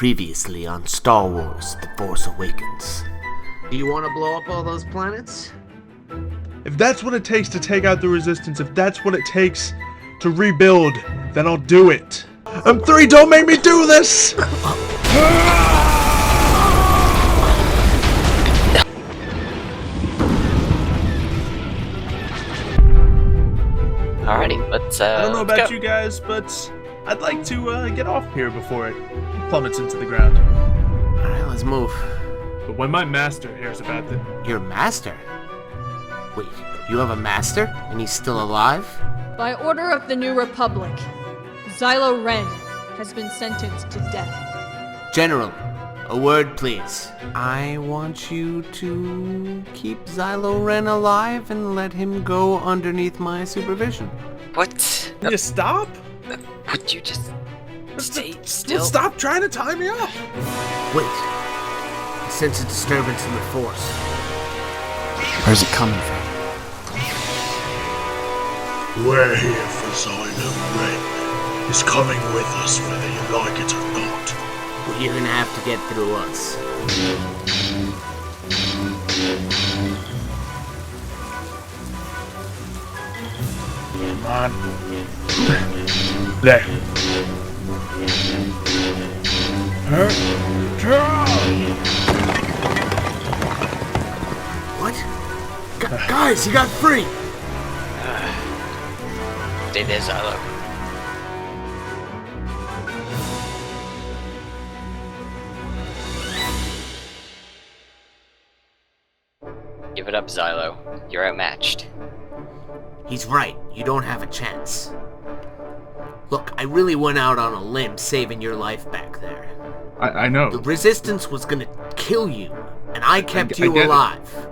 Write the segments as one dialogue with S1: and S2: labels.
S1: Previously on Star Wars: The Force Awakens.
S2: Do you want to blow up all those planets?
S3: If that's what it takes to take out the Resistance, if that's what it takes to rebuild, then I'll do it. M3, don't make me do this!
S4: Alrighty, let's
S3: I don't know about
S4: go.
S3: you guys, but I'd like to get off here before it plummets into the ground.
S1: Alright, let's move.
S3: But when my master hears about it...
S1: Your master? Wait, you have a master? And he's still alive?
S5: By order of the New Republic, Xylo Ren has been sentenced to death.
S1: General, a word please. I want you to keep Xylo Ren alive and let him go underneath my supervision.
S4: What?
S3: Can you stop?
S4: Would you just stay still?
S3: Stop trying to tie me up!
S1: Wait. I sense a disturbance in the Force.
S6: Where's it coming from?
S7: We're here for Xylo Ren. He's coming with us whether you like it or not.
S1: Well, you're gonna have to get through us.
S7: Come on. There.
S1: What? Guys, he got free!
S4: Stay there, Xylo. Give it up, Xylo. You're outmatched.
S1: He's right. You don't have a chance. Look, I really went out on a limb saving your life back there.
S3: I know.
S1: The Resistance was gonna kill you, and I kept
S3: I
S1: you
S3: get it.
S1: alive.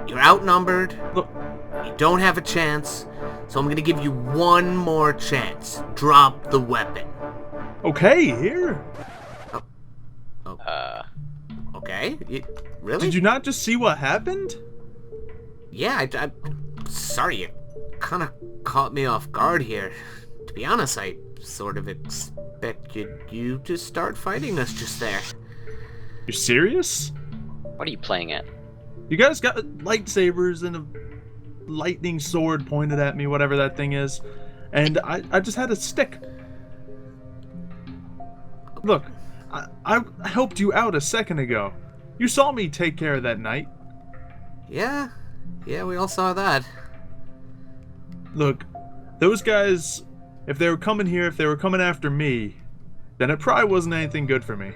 S1: You're outnumbered.
S3: Look.
S1: You don't have a chance, so I'm gonna give you one more chance. Drop the weapon.
S3: Okay, here.
S1: Okay? Really?
S3: Did you not just see what happened?
S1: Yeah, sorry, you kind of caught me off guard here. To be honest, I sort of expected you to start fighting us just there.
S3: You're serious?
S4: What are you playing at?
S3: You guys got lightsabers and a lightning sword pointed at me, whatever that thing is, and I just had a stick. Look, I helped you out a second ago. You saw me take care of that knight.
S1: Yeah, we all saw that.
S3: Look, those guys, if they were coming here, if they were coming after me, then it probably wasn't anything good for me.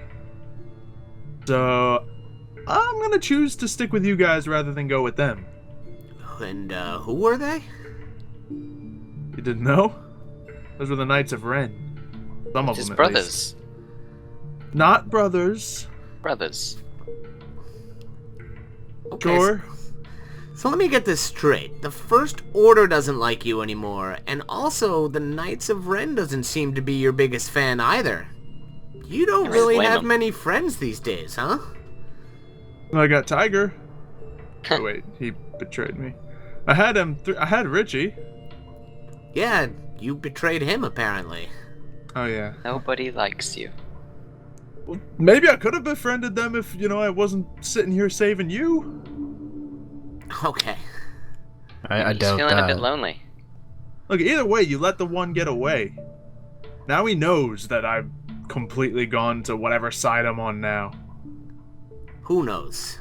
S3: So, I'm gonna choose to stick with you guys rather than go with them.
S1: And, who were they?
S3: You didn't know? Those were the Knights of Ren. Some of
S4: His
S3: them, at
S4: brothers.
S3: least. Not brothers.
S4: Brothers.
S1: Okay,
S3: Sure.
S1: So let me get this straight. The First Order doesn't like you anymore, and also the Knights of Ren doesn't seem to be your biggest fan either. You don't really
S4: blame
S1: have
S4: him.
S1: many friends these days, huh?
S3: I got Tiger. Oh, wait, he betrayed me. I had him. I had Richie.
S1: Yeah, you betrayed him apparently.
S3: Oh yeah.
S4: Nobody likes you.
S3: Well, maybe I could have befriended them if I wasn't sitting here saving you.
S1: Okay.
S6: I
S4: He's
S6: doubt
S4: feeling
S6: that.
S4: a bit lonely.
S3: Look, either way, you let the one get away. Now he knows that I've completely gone to whatever side I'm on now.
S1: Who knows?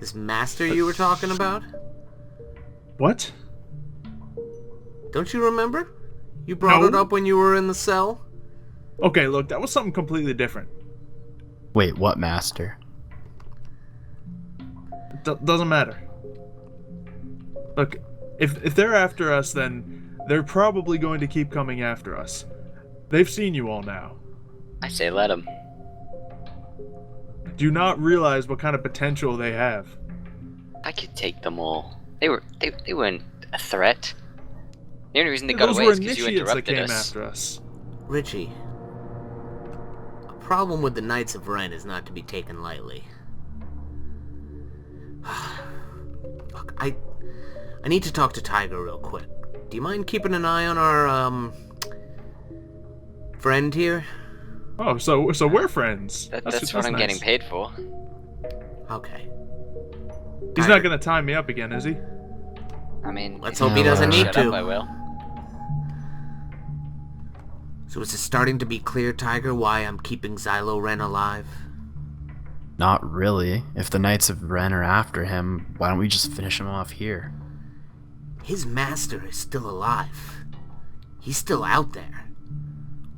S1: This master you were talking about?
S3: What?
S1: Don't you remember? You brought it
S3: No.
S1: up when you were in the cell?
S3: Okay, look, that was something completely different.
S6: Wait, what master?
S3: Doesn't matter. Look, if they're after us, then they're probably going to keep coming after us. They've seen you all now.
S4: I say let him.
S3: Do you not realize what kind of potential they have?
S4: I could take them all. They weren't a threat. The only reason they got
S3: Those
S4: away
S3: were
S4: is because you
S3: initiates that
S4: interrupted
S3: came
S4: us.
S3: after us.
S1: Richie, a problem with the Knights of Ren is not to be taken lightly. Look, I need to talk to Tiger real quick. Do you mind keeping an eye on our, friend here?
S3: Oh, so we're friends.
S4: That's what I'm
S3: nice.
S4: getting paid for.
S1: Okay.
S3: He's not gonna tie me up again, is he?
S4: I mean,
S1: Let's
S4: if
S1: hope he
S4: you
S1: doesn't need
S4: shut
S1: to.
S4: Up, I will.
S1: So is it starting to be clear, Tiger, why I'm keeping Xylo Ren alive?
S6: Not really. If the Knights of Ren are after him, why don't we just finish him off here?
S1: His master is still alive. He's still out there.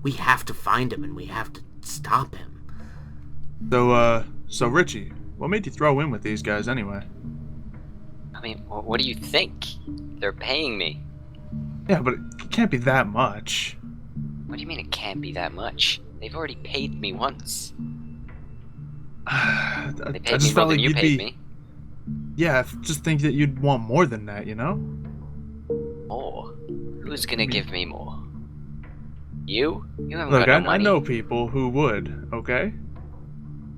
S1: We have to find him and we have to stop him.
S3: So Richie, what made you throw in with these guys anyway?
S4: I mean, what do you think? They're paying me.
S3: Yeah, but it can't be that much.
S4: What do you mean it can't be that much? They've already paid me once. They paid me more than you paid me.
S3: Yeah, I just think that you'd want more than that, you know?
S4: More? Who's gonna give me more? You? You haven't
S3: Look,
S4: got no
S3: I
S4: money.
S3: know people who would, okay?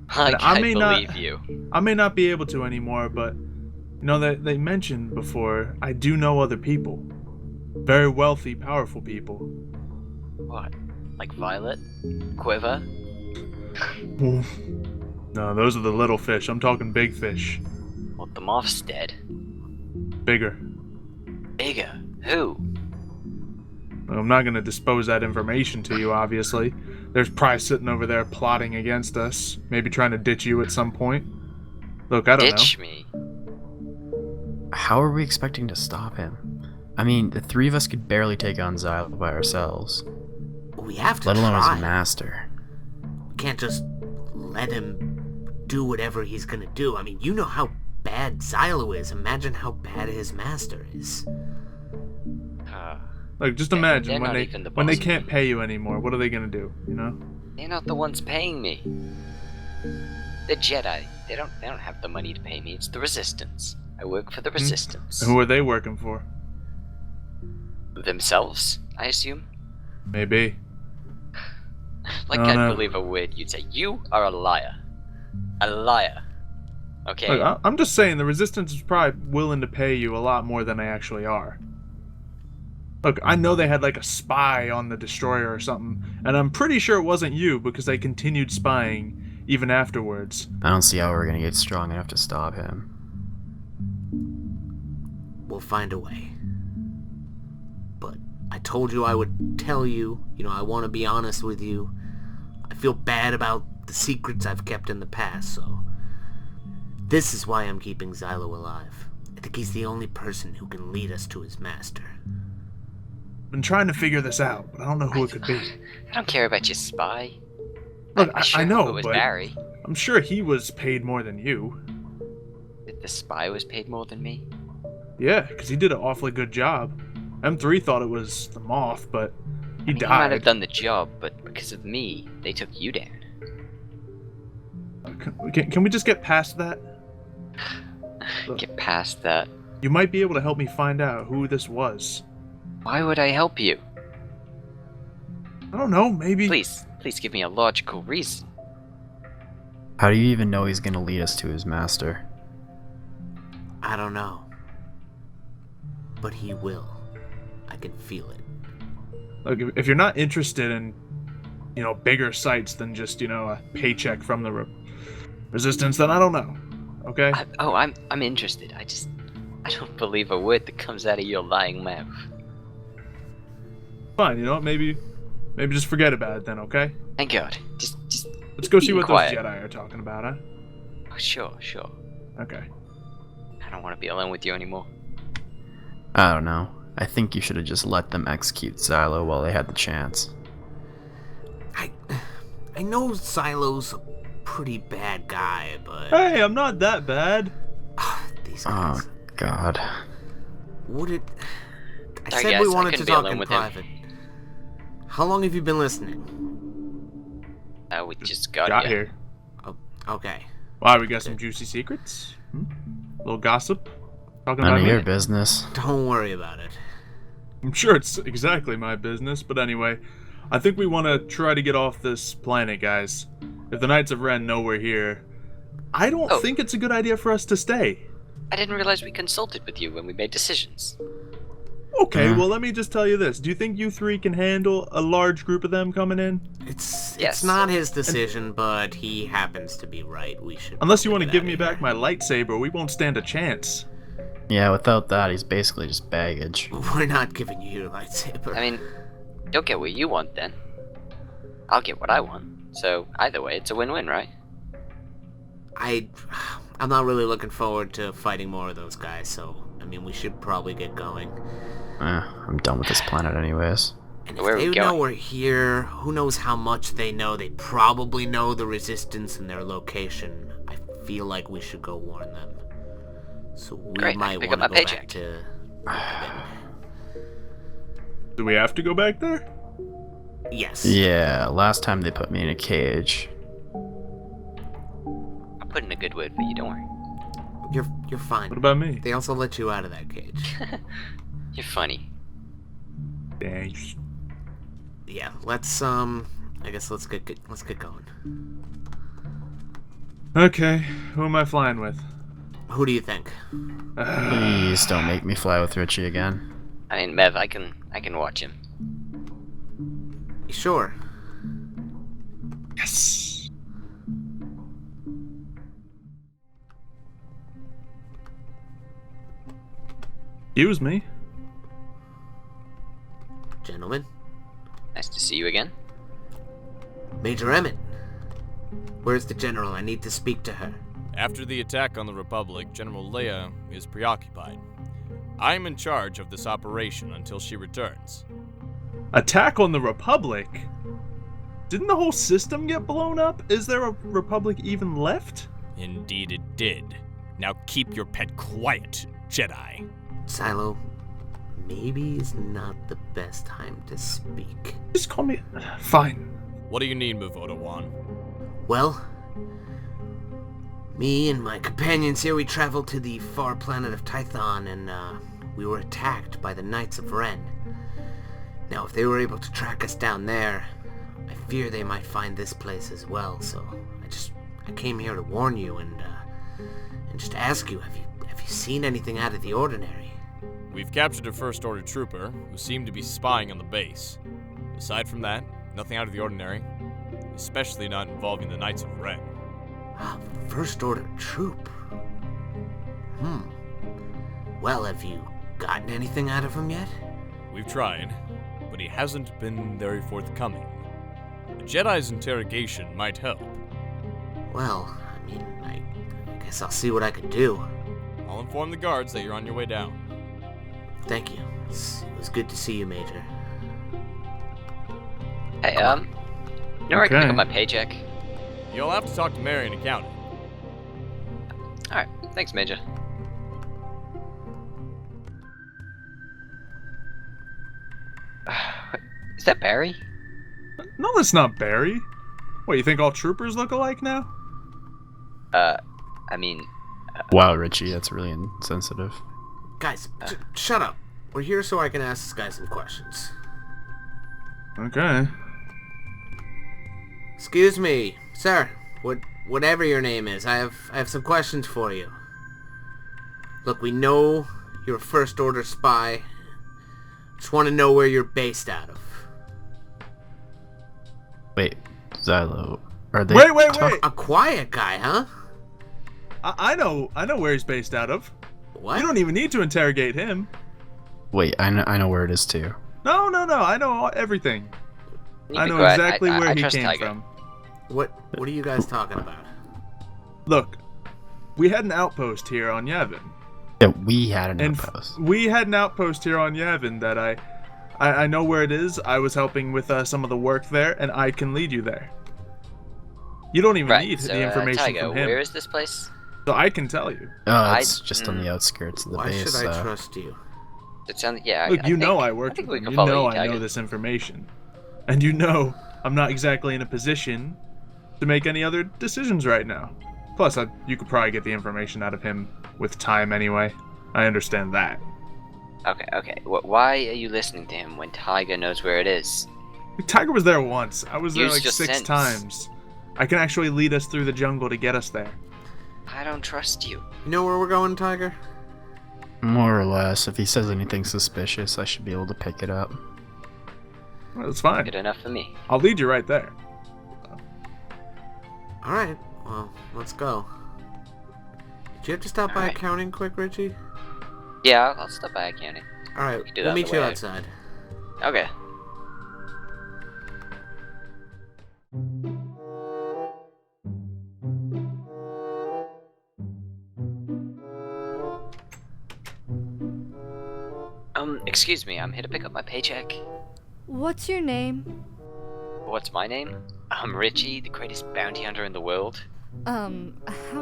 S4: I
S3: may
S4: believe
S3: not-
S4: you.
S3: I may not be able to anymore, but you know that they mentioned before, I do know other people. Very wealthy, powerful people.
S4: What? Like Violet? Quiver?
S3: No, those are the little fish. I'm talking big fish.
S4: Well, the moth's dead.
S3: Bigger.
S4: Bigger? Who?
S3: I'm not going to dispose that information to you, obviously. There's Price sitting over there plotting against us, maybe trying to ditch you at some point. Look, I don't
S4: Ditch
S3: know.
S4: me?
S6: How are we expecting to stop him? I mean, the three of us could barely take on Xylo by ourselves,
S1: We have to
S6: let alone
S1: try.
S6: as a master.
S1: We can't just let him do whatever he's gonna do. I mean, you know how bad Xylo is. Imagine how bad his master is.
S3: Like, just
S4: They're
S3: imagine
S4: not even the
S3: when they
S4: boss of
S3: can't
S4: me.
S3: pay you anymore, what are they going to do, you know?
S4: They're not the ones paying me. The Jedi. They don't have the money to pay me. It's the Resistance. I work for the Resistance.
S3: And who are they working for?
S4: Themselves, I assume.
S3: Maybe.
S4: Like
S3: Oh,
S4: I'd
S3: no.
S4: believe a word you'd say. You are a liar. A liar. Okay.
S3: Look, I'm just saying the Resistance is probably willing to pay you a lot more than they actually are. Look, I know they had like a spy on the destroyer or something, and I'm pretty sure it wasn't you because they continued spying even afterwards.
S6: I don't see how we're gonna get strong enough to stop him.
S1: We'll find a way. But I told you I would tell you. You know, I want to be honest with you. I feel bad about the secrets I've kept in the past, so... This is why I'm keeping Xylo alive. I think he's the only person who can lead us to his master.
S3: Been trying to figure this out, but I don't know who it could be.
S4: I don't care about your spy.
S3: Look,
S4: I sure
S3: I know,
S4: hope it was
S3: but
S4: Barry.
S3: I'm sure he was paid more than you.
S4: That the spy was paid more than me.
S3: Yeah, because he did an awfully good job. M3 thought it was the Moth, but he
S4: I mean, he might have
S3: died.
S4: done the job, but because of me, they took you down.
S3: Can we just get past that?
S4: Get past that.
S3: You might be able to help me find out who this was.
S4: Why would I help you?
S3: I don't know, maybe...
S4: Please give me a logical reason.
S6: How do you even know he's gonna lead us to his master?
S1: I don't know. But he will. I can feel it.
S3: Look, if you're not interested in, you know, bigger sites than just, you know, a paycheck from the Resistance, then I don't know. Okay?
S4: I'm interested. I don't believe a word that comes out of your lying mouth.
S3: Fine, you know what? Maybe just forget about it then, okay?
S4: Thank God. Just
S3: Let's go see
S4: Be
S3: what
S4: quiet.
S3: those Jedi are talking about, huh?
S4: oh, sure.
S3: Okay.
S4: I don't want to be alone with you anymore.
S6: I don't know. I think you should have just let them execute Xylo while they had the chance.
S1: I know Xylo's a pretty bad guy, but...
S3: Hey, I'm not that bad.
S1: These
S6: Oh,
S1: guys...
S6: God.
S1: Would it... I
S4: Sorry,
S1: said
S4: guys,
S1: we
S4: I
S1: wanted
S4: couldn't
S1: to
S4: be
S1: talk
S4: alone
S1: in
S4: with him.
S1: private. How long have you been listening?
S4: We just got
S3: here.
S1: Okay.
S3: Why, we got some juicy secrets? A little gossip? Talking
S6: None
S3: about
S6: of
S3: me?
S6: your business.
S1: Don't worry about it.
S3: I'm sure it's exactly my business, but anyway, I think we want to try to get off this planet, guys. If the Knights of Ren know we're here, I don't
S4: Oh.
S3: think it's a good idea for us to stay.
S4: I didn't realize we consulted with you when we made decisions.
S3: Okay, well, let me just tell you this. Do you think you three can handle a large group of them coming in?
S1: It's not his decision, but he happens to be right. We should.
S3: Unless you want to
S1: get
S3: give
S1: out
S3: me
S1: of
S3: back
S1: here.
S3: my lightsaber, we won't stand a chance.
S6: Yeah, without that, he's basically just baggage.
S1: We're not giving you your lightsaber.
S4: I mean, you'll get what you want then. I'll get what I want. So either way, it's a win-win, right?
S1: I'm not really looking forward to fighting more of those guys. So I mean, we should probably get going.
S6: I'm done with this planet anyways.
S1: And
S4: Where are
S1: if
S4: we
S1: they know
S4: going?
S1: we're here, who knows how much they know? They probably know the Resistance and their location. I feel like we should go warn them. So we
S4: Great,
S1: might
S4: pick
S1: want
S4: up
S1: to
S4: my
S1: go back
S4: paycheck.
S1: to.
S3: Do we have to go back there?
S1: Yes.
S6: Yeah, last time they put me in a cage.
S4: I'll put in a good word for you, don't worry.
S1: You're fine.
S3: What about me?
S1: They also let you out of that cage.
S4: You're funny.
S3: Thanks.
S1: Yeah, let's I guess let's get going.
S3: Okay, who am I flying with?
S1: Who do you think?
S6: Please don't make me fly with Richie again.
S4: I mean, Mev, I can watch him.
S1: Sure.
S3: Yes. Excuse me.
S1: Gentlemen.
S4: Nice to see you again.
S1: Major Emmett. Where's the general? I need to speak to her.
S8: After the attack on the Republic, General Leia is preoccupied. I am in charge of this operation until she returns.
S3: Attack on the Republic? Didn't the whole system get blown up? Is there a Republic even left?
S8: Indeed it did. Now keep your pet quiet, Jedi.
S1: Silo, maybe is not the best time to speak.
S3: Just call me... Fine.
S8: What do you need, Mevoda Wan?
S1: Well, me and my companions here, we traveled to the far planet of Tython, and we were attacked by the Knights of Ren. Now, if they were able to track us down there, I fear they might find this place as well. So I came here to warn you and just ask you: have you seen anything out of the ordinary?
S8: We've captured a First Order trooper who seemed to be spying on the base. Aside from that, nothing out of the ordinary, especially not involving the Knights of Ren.
S1: First Order troop. Well, have you gotten anything out of him yet?
S8: We've tried, but he hasn't been very forthcoming. A Jedi's interrogation might help.
S1: Well, I mean, I guess I'll see what I can do.
S8: I'll inform the guards that you're on your way down.
S1: Thank you. It was good to see you, Major.
S4: Hey, you know where I can pick
S3: Okay.
S4: up my paycheck?
S8: You'll have to talk to Marion Accounting.
S4: Alright, thanks, Major. Is that Barry?
S3: No, that's not Barry. What, you think all troopers look alike now?
S4: I mean,
S6: Wow, Richie, that's really insensitive.
S1: Guys, shut up. We're here so I can ask this guy some questions.
S3: Okay.
S1: Excuse me, sir. Whatever your name is, I have some questions for you. Look, we know you're a First Order spy. Just want to know where you're based out of.
S6: Wait, Xylo, are they...
S3: Wait!
S1: A quiet guy, huh?
S3: I know where he's based out of.
S1: What?
S3: You don't even need to interrogate him.
S6: Wait, I know where it is too.
S3: No, I know everything.
S4: you
S3: I
S4: be
S3: know
S4: quiet.
S3: exactly where
S4: I
S3: he
S4: trust
S3: came
S4: Tiger.
S3: from.
S1: What are you guys talking about?
S3: Look, we had an outpost here on Yavin.
S6: Yeah, we had an
S3: And
S6: outpost.
S3: we had an outpost here on Yavin that I know where it is. I was helping with some of the work there, and I can lead you there. You don't even
S4: Right,
S3: need
S4: so,
S3: the information
S4: Tiger,
S3: from him.
S4: where is this place?
S3: So I can tell you.
S6: Oh, it's just on the outskirts of the
S1: Why
S6: base.
S1: should I trust you?
S4: It sounds, yeah.
S3: Look, you know I
S4: think
S3: worked with
S4: we
S3: him.
S4: can
S3: You
S4: follow
S3: know
S4: you,
S3: I know
S4: Tiger.
S3: this information. And you know I'm not exactly in a position to make any other decisions right now. Plus, you could probably get the information out of him with time anyway. I understand that.
S4: Okay. Why are you listening to him when Tiger knows where it is?
S3: Tiger was there once. I was there
S4: Use
S3: like
S4: your
S3: 6
S4: sense.
S3: times. I can actually lead us through the jungle to get us there.
S4: I don't trust you.
S1: You know where we're going, Tiger?
S6: More or less. If he says anything suspicious, I should be able to pick it up.
S3: Well, that's fine.
S4: Good enough for me.
S3: I'll lead you right there.
S1: Alright, well, let's go. Did you have to stop by
S4: Alright.
S1: accounting quick, Richie?
S4: Yeah, I'll stop by accounting.
S1: Alright,
S4: do
S1: we'll
S4: that
S1: meet
S4: the
S1: you
S4: way I-
S1: outside.
S4: Okay. Excuse me, I'm here to pick up my paycheck.
S9: What's your name?
S4: What's my name? I'm Richie, the greatest bounty hunter in the world.
S9: How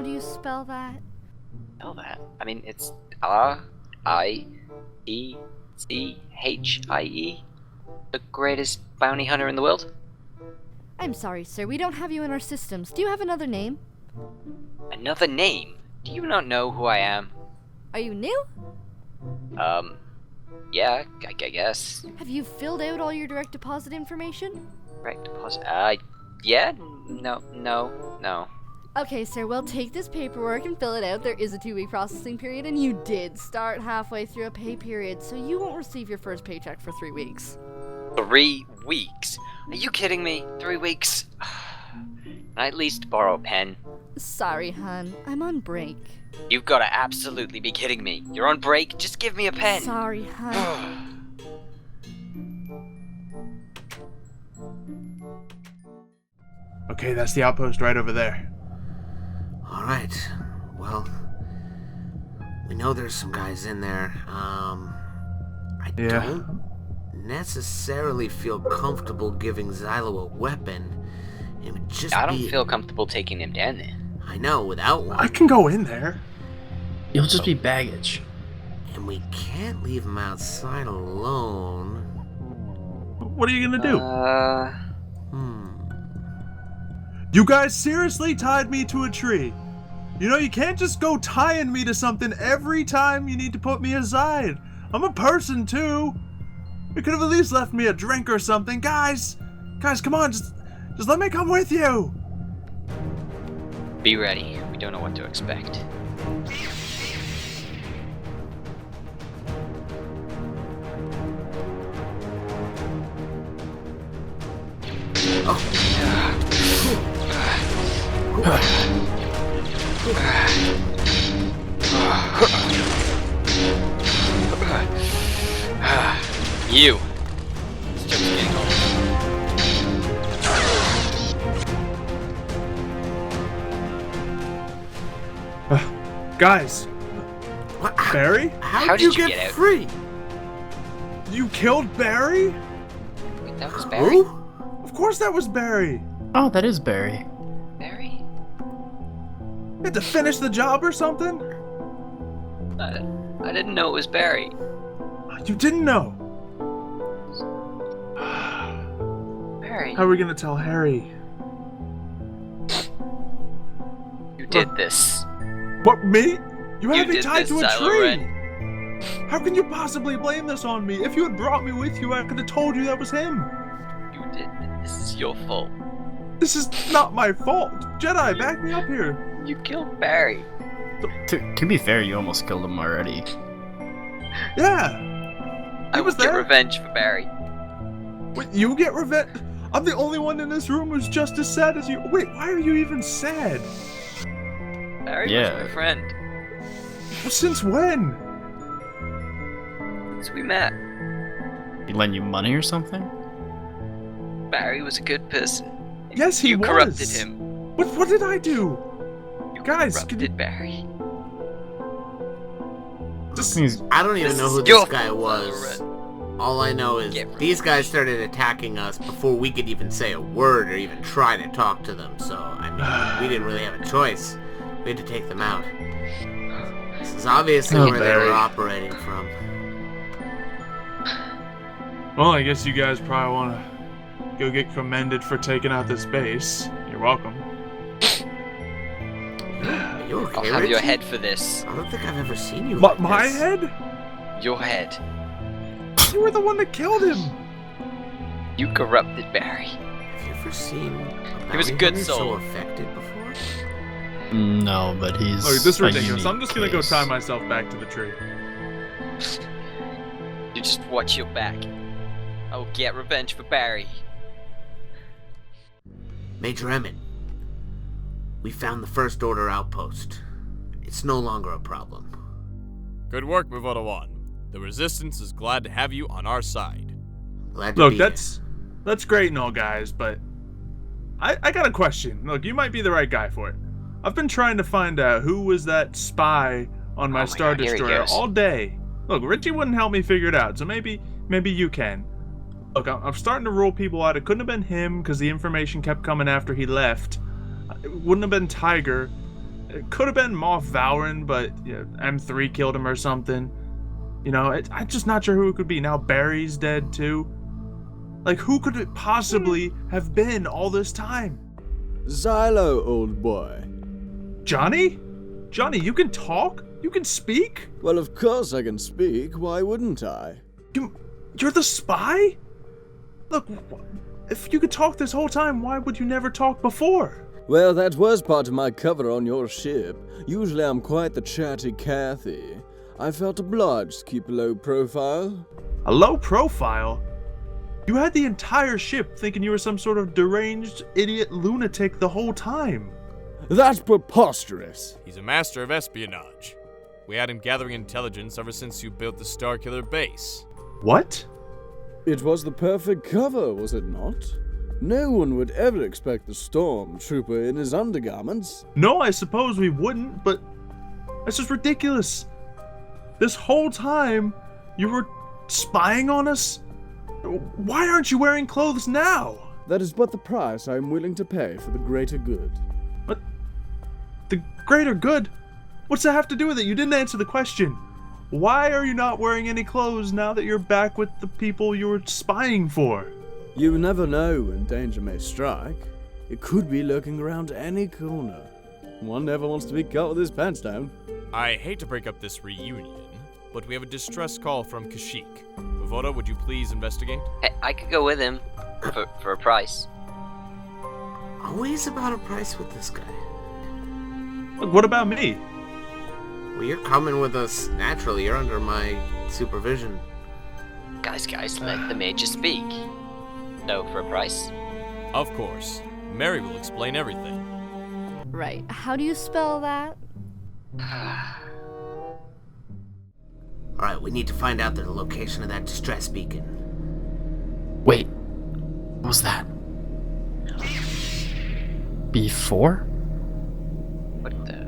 S9: do you spell that?
S4: Spell that? I mean, it's R-I-E-C-H-I-E. The greatest bounty hunter in the world?
S9: I'm sorry, sir. We don't have you in our systems. Do you have another name?
S4: Another name? Do you not know who I am?
S9: Are you new?
S4: Yeah, I guess.
S9: Have you filled out all your direct deposit information?
S4: Direct deposit. Yeah? No.
S9: Okay, sir. Well, take this paperwork and fill it out. There is a 2-week processing period, and you did start halfway through a pay period, so you won't receive your first paycheck for 3 weeks.
S4: 3 weeks? Are you kidding me? 3 weeks? Can I at least borrow a pen?
S9: Sorry, hon. I'm on break.
S4: You've got to absolutely be kidding me. You're on break? Just give me a pen.
S9: Sorry, hon.
S3: Okay, that's the outpost right over there.
S1: Alright, well, we know there's some guys in there. I
S3: Yeah.
S1: don't necessarily feel comfortable giving Xylo a weapon. It would just
S4: I don't
S1: be...
S4: feel comfortable taking him down there.
S1: I know, without one.
S3: I can go in there.
S6: You'll just be baggage.
S1: And we can't leave him outside alone.
S3: What are you gonna do?
S1: Hmm.
S3: You guys seriously tied me to a tree. You know, you can't just go tying me to something every time you need to put me aside. I'm a person too. You could have at least left me a drink or something. Guys, come on, just let me come with you.
S4: Be ready. We don't know what to expect. You. This joke's getting old.
S3: Guys,
S1: What?
S3: Barry?
S1: How did you get
S4: out?
S1: free?
S3: You killed Barry?
S4: Wait, that was Barry?
S1: Who?
S3: Of course that was Barry.
S6: Oh, that is Barry.
S4: Barry?
S3: You had to finish the job or something?
S4: I didn't know it was Barry.
S3: You didn't know.
S4: Barry,
S3: How are we gonna tell Harry?
S4: you did this.
S3: What, me? You
S4: You
S3: had me
S4: did
S3: tied
S4: this,
S3: to a
S4: Xylo
S3: tree.
S4: Ren.
S3: How can you possibly blame this on me? If you had brought me with you, I could have told you that was him.
S4: You did this. This is your fault.
S3: This is not my fault. Jedi, back me up here.
S4: You killed Barry.
S6: To be fair, you almost killed him already.
S3: Yeah.
S4: I
S3: He
S4: will
S3: was
S4: get
S3: there.
S4: revenge for Barry.
S3: Wait, you get revenge? I'm the only one in this room who's just as sad as you. Wait, why are you even sad?
S4: Barry
S6: Yeah.
S4: was my friend.
S3: Since when?
S4: Since we met.
S6: He lend you money or something?
S4: Barry was a good person.
S3: Yes, he
S4: you
S3: was.
S4: corrupted him.
S3: What did I do?
S4: You
S3: Guys, can
S4: corrupted Barry.
S3: Just,
S1: I don't even
S4: This
S1: know
S4: is
S1: who
S4: your
S1: this guy
S4: fault,
S1: was.
S4: Xylo
S1: All I know is
S4: Get rid
S1: these
S4: of
S1: guys started attacking us before we could even say a word or even try to talk to them. So, I mean, we didn't really have a choice. We had to take them out. This is obviously
S6: Oh,
S1: where they
S3: Barry.
S1: were operating from.
S3: well, I guess you guys probably want to go get commended for taking out this base. You're welcome.
S1: Are you okay,
S4: I'll have your
S1: Richie?
S4: head for this.
S1: I don't think I've ever seen you
S3: My,
S1: like
S3: my
S1: this.
S3: head?
S4: Your head.
S3: You were the one that killed him.
S4: You corrupted Barry.
S1: Have you ever seen
S4: He was a
S1: bounty
S4: good
S1: hunter so
S4: soul.
S1: affected before?
S6: No, but he's.
S3: Okay, this is
S6: a
S3: ridiculous. I'm
S6: unique
S3: just gonna go
S6: case.
S3: tie myself back to the tree.
S4: You just watch your back. I will get revenge for Barry.
S1: Major Emmett, we found the First Order outpost. It's no longer a problem.
S8: Good work, Mevoda 1. The Resistance is glad to have you on our side.
S1: Glad to
S3: Look,
S1: be
S3: that's great and all, guys, but I got a question. Look, you might be the right guy for it. I've been trying to find out who was that spy on my Star
S4: God, here he
S3: Destroyer
S4: goes.
S3: all day. Look, Richie wouldn't help me figure it out, so maybe you can. Look, I'm starting to rule people out. It couldn't have been him because the information kept coming after he left. It wouldn't have been Tiger. It could have been Moff Vowren, but M3 killed him or something. I'm just not sure who it could be. Now Barry's dead too. Like, who could it possibly have been all this time?
S10: Xylo, old boy.
S3: Jonny? Jonny, you can talk? You can speak?
S10: Well, of course I can speak. Why wouldn't I?
S3: You're the spy? Look, if you could talk this whole time, why would you never talk before?
S10: Well, that was part of my cover on your ship. Usually I'm quite the chatty Cathy. I felt obliged to keep a low profile.
S3: A low profile? You had the entire ship thinking you were some sort of deranged idiot lunatic the whole time.
S10: That's preposterous.
S8: He's a master of espionage. We had him gathering intelligence ever since you built the Starkiller base.
S3: What?
S10: It was the perfect cover, was it not? No one would ever expect the stormtrooper in his undergarments.
S3: No, I suppose we wouldn't, but that's just ridiculous. This whole time, you were spying on us? Why aren't you wearing clothes now?
S10: That is but the price I am willing to pay for the greater good.
S3: What? The greater good? What's that have to do with it? You didn't answer the question. Why are you not wearing any clothes now that you're back with the people you were spying for?
S10: You never know when danger may strike. It could be lurking around any corner. One never wants to be caught with his pants down.
S8: I hate to break up this reunion, but we have a distress call from Kashyyyk. Mevoda, would you please investigate?
S4: Hey, I could go with him for a price.
S1: Always about a price with this guy.
S3: Look, what about me?
S1: Well, you're coming with us naturally. You're under my supervision.
S4: Guys, let the Major speak. No, for a price?
S8: Of course. Mary will explain everything.
S9: Right. How do you spell that?
S1: Alright, we need to find out the location of that distress beacon.
S6: Wait, what was that? B4?
S4: What the?